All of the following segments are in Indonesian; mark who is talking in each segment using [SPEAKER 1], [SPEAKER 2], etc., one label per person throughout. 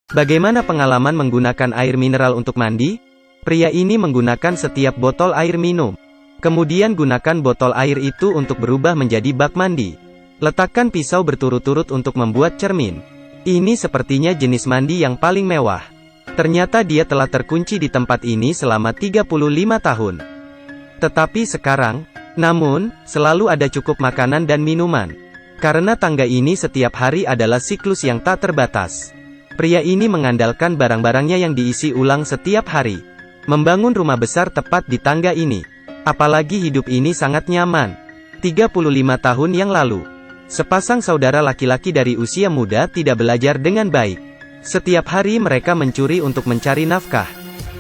[SPEAKER 1] Bagaimana pengalaman menggunakan air mineral untuk mandi? Pria ini menggunakan setiap botol air minum. Kemudian gunakan botol air itu untuk berubah menjadi bak mandi. Letakkan pisau berturut-turut untuk membuat cermin. Ini sepertinya jenis mandi yang paling mewah. Ternyata dia telah terkunci di tempat ini selama 35 tahun. Tetapi sekarang, namun, selalu ada cukup makanan dan minuman. Karena tangga ini setiap hari adalah siklus yang tak terbatas. Pria ini mengandalkan barang-barangnya yang diisi ulang setiap hari. Membangun rumah besar tepat di tangga ini. Apalagi hidup ini sangat nyaman. 35 tahun yang lalu, sepasang saudara laki-laki dari usia muda tidak belajar dengan baik. Setiap hari mereka mencuri untuk mencari nafkah.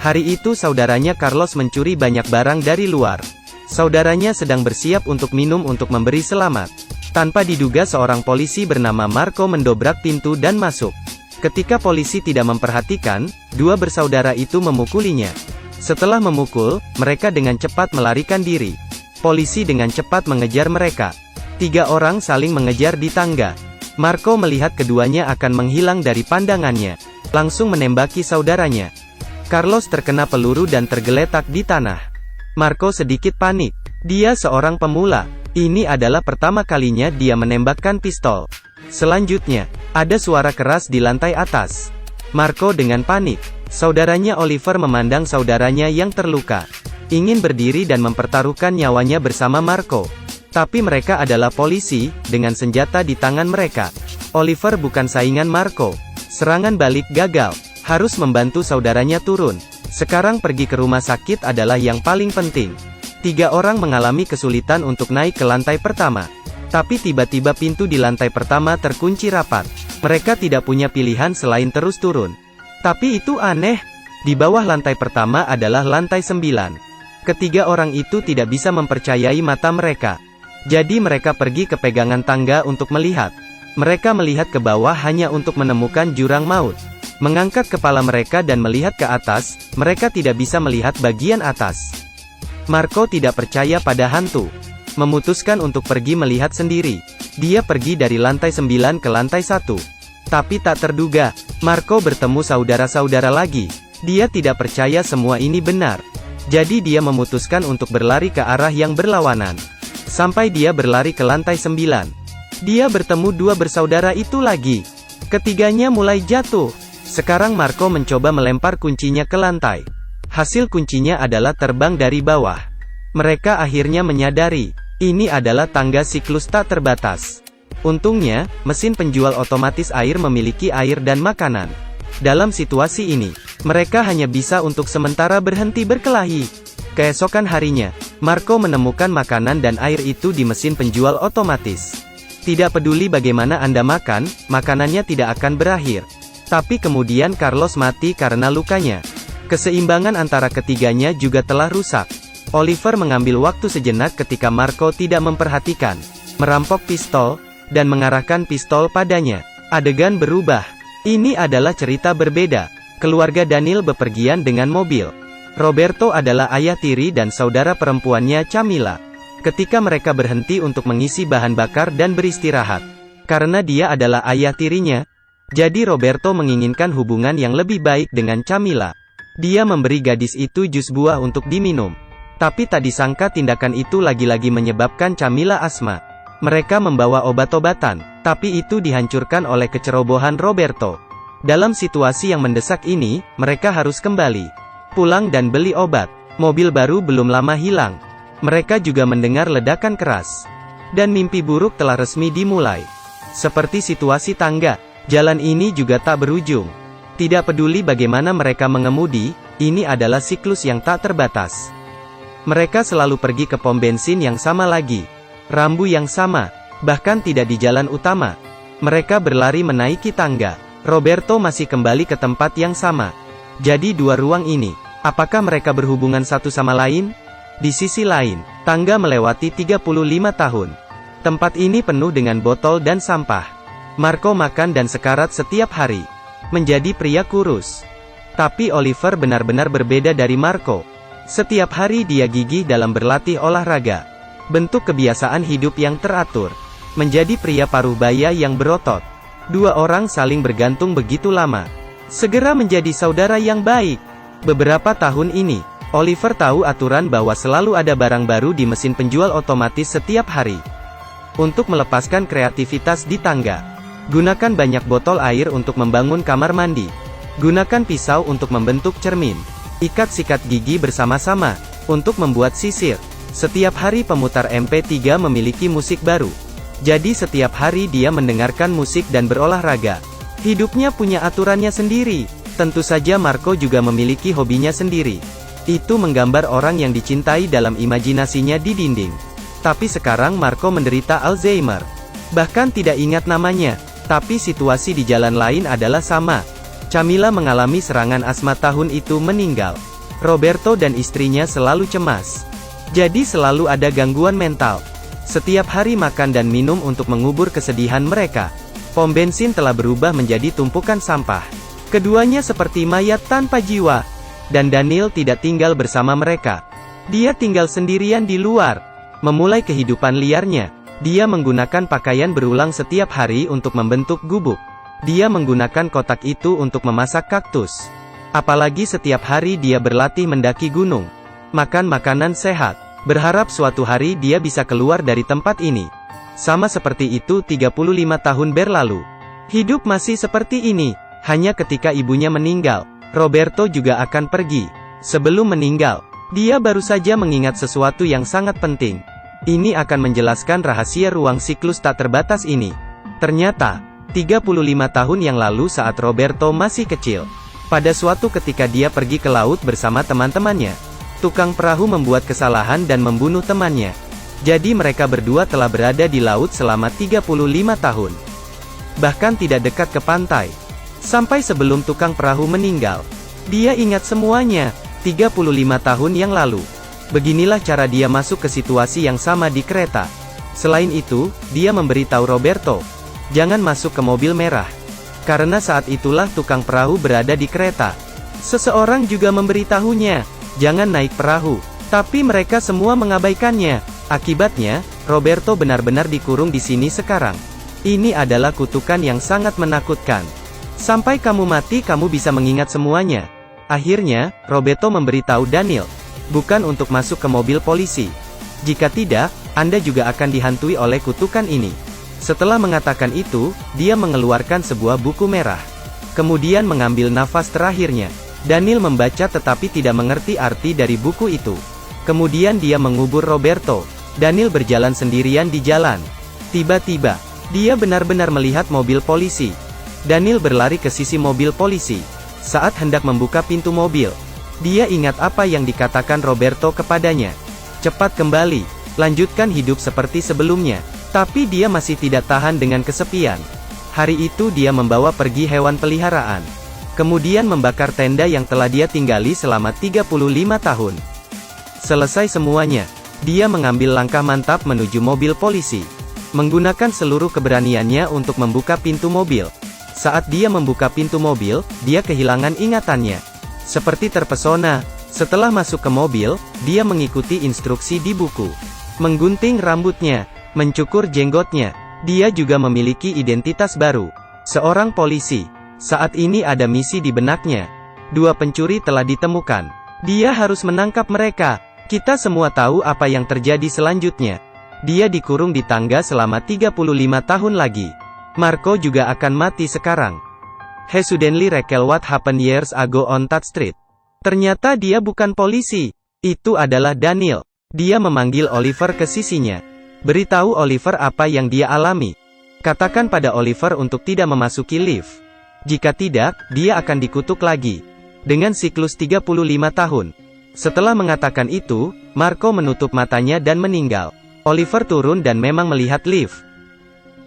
[SPEAKER 1] Hari itu saudaranya Carlos mencuri banyak barang dari luar. Saudaranya sedang bersiap untuk minum untuk memberi selamat. Tanpa diduga seorang polisi bernama Marco mendobrak pintu dan masuk. Ketika polisi tidak memperhatikan, dua bersaudara itu memukulinya. Setelah memukul, mereka dengan cepat melarikan diri. Polisi dengan cepat mengejar mereka. 3 orang saling mengejar di tangga. Marco melihat keduanya akan menghilang dari pandangannya. Langsung menembaki saudaranya. Carlos terkena peluru dan tergeletak di tanah. Marco sedikit panik. Dia seorang pemula. Ini adalah pertama kalinya dia menembakkan pistol. Selanjutnya, ada suara keras di lantai atas. Marco dengan panik. Saudaranya Oliver memandang saudaranya yang terluka. Ingin berdiri dan mempertaruhkan nyawanya bersama Marco. Tapi mereka adalah polisi, dengan senjata di tangan mereka. Oliver bukan saingan Marco. Serangan balik gagal. Harus membantu saudaranya turun. Sekarang pergi ke rumah sakit adalah yang paling penting. 3 orang mengalami kesulitan untuk naik ke lantai pertama. Tapi tiba-tiba pintu di lantai pertama terkunci rapat. Mereka tidak punya pilihan selain terus turun. Tapi itu aneh. Di bawah lantai pertama adalah lantai 9. Ketiga orang itu tidak bisa mempercayai mata mereka. Jadi mereka pergi ke pegangan tangga untuk melihat. Mereka melihat ke bawah hanya untuk menemukan jurang maut. Mengangkat kepala mereka dan melihat ke atas, mereka tidak bisa melihat bagian atas. Marco tidak percaya pada hantu. Memutuskan untuk pergi melihat sendiri. Dia pergi dari lantai 9 ke lantai 1. Tapi tak terduga, Marco bertemu saudara-saudara lagi. Dia tidak percaya semua ini benar. Jadi dia memutuskan untuk berlari ke arah yang berlawanan. Sampai dia berlari ke lantai 9. Dia bertemu 2 bersaudara itu lagi. Ketiganya mulai jatuh. Sekarang Marco mencoba melempar kuncinya ke lantai. Hasil kuncinya adalah terbang dari bawah. Mereka akhirnya menyadari, ini adalah tangga siklus tak terbatas. Untungnya, mesin penjual otomatis air memiliki air dan makanan. Dalam situasi ini, mereka hanya bisa untuk sementara berhenti berkelahi. Keesokan harinya, Marco menemukan makanan dan air itu di mesin penjual otomatis. Tidak peduli bagaimana Anda makan, makanannya tidak akan berakhir. Tapi kemudian Carlos mati karena lukanya. Keseimbangan antara ketiganya juga telah rusak. Oliver mengambil waktu sejenak ketika Marco tidak memperhatikan, merampok pistol, dan mengarahkan pistol padanya. Adegan berubah. Ini adalah cerita berbeda. Keluarga Daniel bepergian dengan mobil. Roberto adalah ayah tiri dan saudara perempuannya Camila. Ketika mereka berhenti untuk mengisi bahan bakar dan beristirahat. Karena dia adalah ayah tirinya, jadi Roberto menginginkan hubungan yang lebih baik dengan Camila. Dia memberi gadis itu jus buah untuk diminum. Tapi tak disangka tindakan itu lagi-lagi menyebabkan Camila asma. Mereka membawa obat-obatan, tapi itu dihancurkan oleh kecerobohan Roberto. Dalam situasi yang mendesak ini, mereka harus kembali pulang dan beli obat. Mobil baru belum lama hilang. Mereka juga mendengar ledakan keras. Dan mimpi buruk telah resmi dimulai. Seperti situasi tangga, jalan ini juga tak berujung. Tidak peduli bagaimana mereka mengemudi, ini adalah siklus yang tak terbatas. Mereka selalu pergi ke pom bensin yang sama lagi. Rambu yang sama, bahkan tidak di jalan utama. Mereka berlari menaiki tangga. Roberto masih kembali ke tempat yang sama. Jadi 2 ruang ini, apakah mereka berhubungan satu sama lain? Di sisi lain, tangga melewati 35 tahun. Tempat ini penuh dengan botol dan sampah. Marco makan dan sekarat setiap hari. Menjadi pria kurus. Tapi Oliver benar-benar berbeda dari Marco. Setiap hari dia gigih dalam berlatih olahraga. Bentuk kebiasaan hidup yang teratur. Menjadi pria paruh baya yang berotot. 2 orang saling bergantung begitu lama. Segera menjadi saudara yang baik. Beberapa tahun ini, Oliver tahu aturan bahwa selalu ada barang baru di mesin penjual otomatis setiap hari. Untuk melepaskan kreativitas di tangga, gunakan banyak botol air untuk membangun kamar mandi. Gunakan pisau untuk membentuk cermin. Ikat sikat gigi bersama-sama untuk membuat sisir. Setiap hari pemutar MP3 memiliki musik baru. Jadi setiap hari dia mendengarkan musik dan berolahraga. Hidupnya punya aturannya sendiri. Tentu saja Marco juga memiliki hobinya sendiri. Itu menggambar orang yang dicintai dalam imajinasinya di dinding. Tapi sekarang Marco menderita Alzheimer. Bahkan tidak ingat namanya. Tapi situasi di jalan lain adalah sama. Camila mengalami serangan asma tahun itu meninggal. Roberto dan istrinya selalu cemas. Jadi selalu ada gangguan mental. Setiap hari makan dan minum untuk mengubur kesedihan mereka. Pom bensin telah berubah menjadi tumpukan sampah. Keduanya seperti mayat tanpa jiwa. Dan Daniel tidak tinggal bersama mereka. Dia tinggal sendirian di luar. Memulai kehidupan liarnya. Dia menggunakan pakaian berulang setiap hari untuk membentuk gubuk. Dia menggunakan kotak itu untuk memasak kaktus. Apalagi setiap hari dia berlatih mendaki gunung. Makan makanan sehat. Berharap suatu hari dia bisa keluar dari tempat ini. Sama seperti itu 35 tahun berlalu. Hidup masih seperti ini. Hanya ketika ibunya meninggal, Roberto juga akan pergi. Sebelum meninggal, dia baru saja mengingat sesuatu yang sangat penting. Ini akan menjelaskan rahasia ruang siklus tak terbatas ini. Ternyata, 35 tahun yang lalu saat Roberto masih kecil, pada suatu ketika dia pergi ke laut bersama teman-temannya, tukang perahu membuat kesalahan dan membunuh temannya. Jadi mereka berdua telah berada di laut selama 35 tahun. Bahkan tidak dekat ke pantai. Sampai sebelum tukang perahu meninggal. Dia ingat semuanya, 35 tahun yang lalu. Beginilah cara dia masuk ke situasi yang sama di kereta. Selain itu, dia memberitahu Roberto, jangan masuk ke mobil merah. Karena saat itulah tukang perahu berada di kereta. Seseorang juga memberitahunya, jangan naik perahu. Tapi mereka semua mengabaikannya. Akibatnya, Roberto benar-benar dikurung di sini sekarang. Ini adalah kutukan yang sangat menakutkan. Sampai kamu mati kamu bisa mengingat semuanya. Akhirnya, Roberto memberitahu Daniel, bukan untuk masuk ke mobil polisi. Jika tidak, Anda juga akan dihantui oleh kutukan ini. Setelah mengatakan itu, dia mengeluarkan sebuah buku merah. Kemudian mengambil nafas terakhirnya. Daniel membaca tetapi tidak mengerti arti dari buku itu. Kemudian dia mengubur Roberto. Daniel berjalan sendirian di jalan. Tiba-tiba, dia benar-benar melihat mobil polisi. Daniel berlari ke sisi mobil polisi. Saat hendak membuka pintu mobil, dia ingat apa yang dikatakan Roberto kepadanya. Cepat kembali, lanjutkan hidup seperti sebelumnya. Tapi dia masih tidak tahan dengan kesepian. Hari itu dia membawa pergi hewan peliharaan. Kemudian membakar tenda yang telah dia tinggali selama 35 tahun. Selesai semuanya, dia mengambil langkah mantap menuju mobil polisi. Menggunakan seluruh keberaniannya untuk membuka pintu mobil. Saat dia membuka pintu mobil, dia kehilangan ingatannya. Seperti terpesona, setelah masuk ke mobil, dia mengikuti instruksi di buku. Menggunting rambutnya, mencukur jenggotnya. Dia juga memiliki identitas baru. Seorang polisi. Saat ini ada misi di benaknya. 2 pencuri telah ditemukan. Dia harus menangkap mereka. Kita semua tahu apa yang terjadi selanjutnya. Dia dikurung di tangga selama 35 tahun lagi. Marco juga akan mati sekarang. He suddenly recall what happened years ago on that street. Ternyata dia bukan polisi. Itu adalah Daniel. Dia memanggil Oliver ke sisinya. Beritahu Oliver apa yang dia alami. Katakan pada Oliver untuk tidak memasuki lift. Jika tidak, dia akan dikutuk lagi. Dengan siklus 35 tahun. Setelah mengatakan itu, Marco menutup matanya dan meninggal. Oliver turun dan memang melihat lift.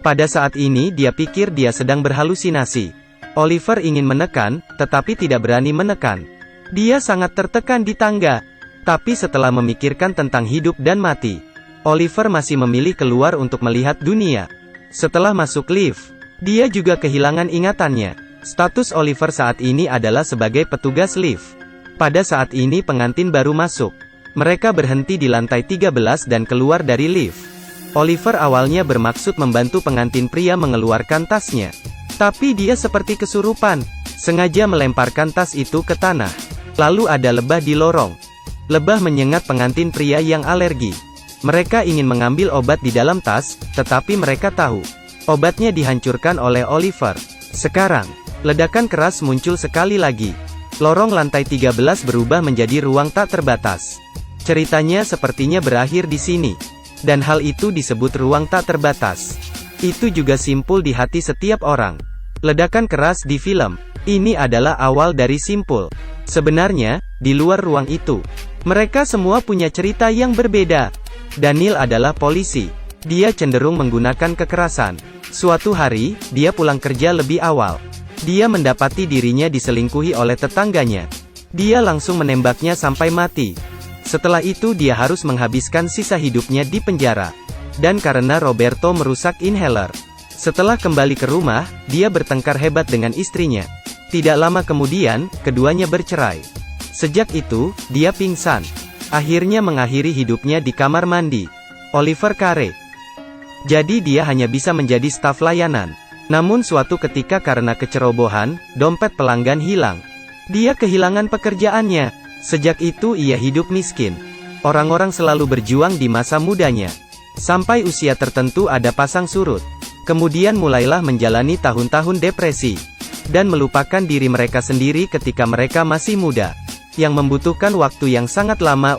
[SPEAKER 1] Pada saat ini dia pikir dia sedang berhalusinasi. Oliver ingin menekan, tetapi tidak berani menekan. Dia sangat tertekan di tangga. Tapi setelah memikirkan tentang hidup dan mati, Oliver masih memilih keluar untuk melihat dunia. Setelah masuk lift, dia juga kehilangan ingatannya. Status Oliver saat ini adalah sebagai petugas lift. Pada saat ini pengantin baru masuk. Mereka berhenti di lantai 13 dan keluar dari lift. Oliver awalnya bermaksud membantu pengantin pria mengeluarkan tasnya. Tapi dia seperti kesurupan. sengaja melemparkan tas itu ke tanah. Lalu ada lebah di lorong. Lebah menyengat pengantin pria yang alergi. Mereka ingin mengambil obat di dalam tas, tetapi mereka tahu obatnya dihancurkan oleh Oliver. Sekarang, ledakan keras muncul sekali lagi. Lorong lantai 13 berubah menjadi ruang tak terbatas. Ceritanya sepertinya berakhir di sini. Dan hal itu disebut ruang tak terbatas. Itu juga simpul di hati setiap orang. Ledakan keras di film ini adalah awal dari simpul. Sebenarnya, di luar ruang itu, mereka semua punya cerita yang berbeda. Daniel adalah polisi. Dia cenderung menggunakan kekerasan. Suatu hari, dia pulang kerja lebih awal. Dia mendapati dirinya diselingkuhi oleh tetangganya. Dia langsung menembaknya sampai mati. Setelah itu dia harus menghabiskan sisa hidupnya di penjara. Dan karena Roberto merusak inhaler. Setelah kembali ke rumah, dia bertengkar hebat dengan istrinya. Tidak lama kemudian, keduanya bercerai. Sejak itu, dia pingsan. Akhirnya mengakhiri hidupnya di kamar mandi. Oliver Carey. Jadi dia hanya bisa menjadi staf layanan. Namun suatu ketika karena kecerobohan, dompet pelanggan hilang. Dia kehilangan pekerjaannya. Sejak itu ia hidup miskin. Orang-orang selalu berjuang di masa mudanya. Sampai usia tertentu ada pasang surut. Kemudian mulailah menjalani tahun-tahun depresi. Dan melupakan diri mereka sendiri ketika mereka masih muda. Yang membutuhkan waktu yang sangat lama